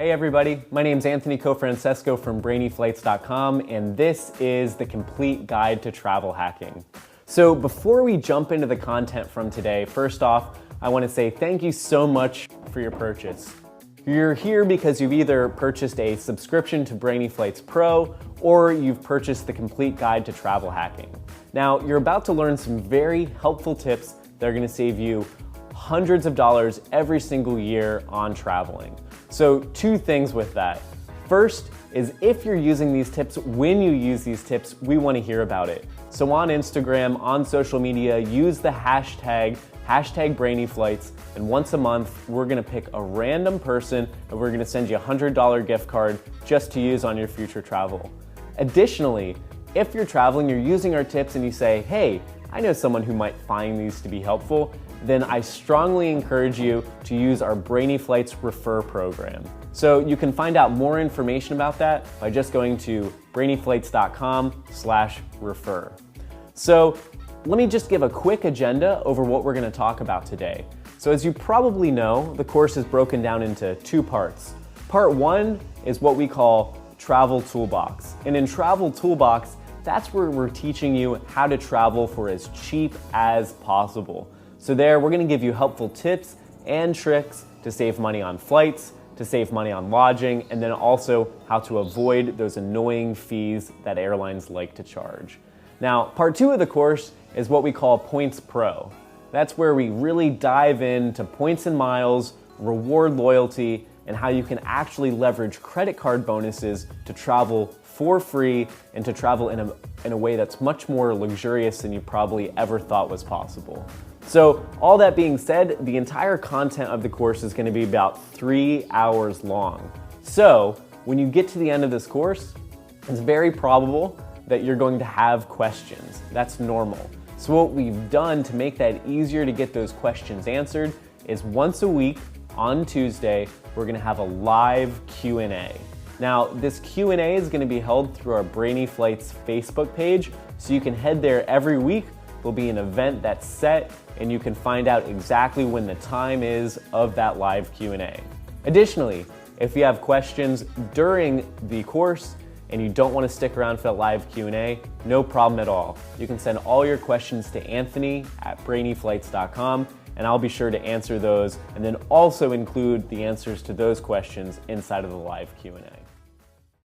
Hey everybody, my name's Anthony Cofrancesco from BrainyFlights.com, and this is the complete guide to travel hacking. So before we jump into the content from today, first off, I want to say thank you so much for your purchase. You're here because you've either purchased a subscription to Brainy Flights Pro or you've purchased the complete guide to travel hacking. Now, you're about to learn some very helpful tips that are going to save you hundreds of dollars every single year on traveling. So two things with that. First is if you're using these tips, when you use these tips, we want to hear about it. So on Instagram, on social media, use the hashtag BrainyFlights, and once a month, we're gonna pick a random person and we're gonna send you a $100 gift card just to use on your future travel. Additionally, if you're traveling, you're using our tips and you say, hey, I know someone who might find these to be helpful, then I strongly encourage you to use our Brainy Flights Refer program. So you can find out more information about that by just going to brainyflights.com/refer. So let me just give a quick agenda over what we're going to talk about today. So as you probably know, the course is broken down into two parts. Part one is what we call Travel Toolbox. And in Travel Toolbox, that's where we're teaching you how to travel for as cheap as possible. So there, we're going to give you helpful tips and tricks to save money on flights, to save money on lodging, and then also how to avoid those annoying fees that airlines like to charge. Now, part two of the course is what we call Points Pro. That's where we really dive into points and miles, reward loyalty, and how you can actually leverage credit card bonuses to travel for free and to travel in a way that's much more luxurious than you probably ever thought was possible. So all that being said, the entire content of the course is going to be about 3 hours long. So when you get to the end of this course, it's very probable that you're going to have questions. That's normal. So what we've done to make that easier to get those questions answered is once a week on Tuesday, we're going to have a live Q&A. Now, this Q&A is going to be held through our Brainy Flights Facebook page, so you can head there every week. There'll be an event that's set, and you can find out exactly when the time is of that live Q&A. Additionally, if you have questions during the course and you don't want to stick around for that live Q&A, no problem at all. You can send all your questions to Anthony at brainyflights.com, and I'll be sure to answer those and then also include the answers to those questions inside of the live Q&A.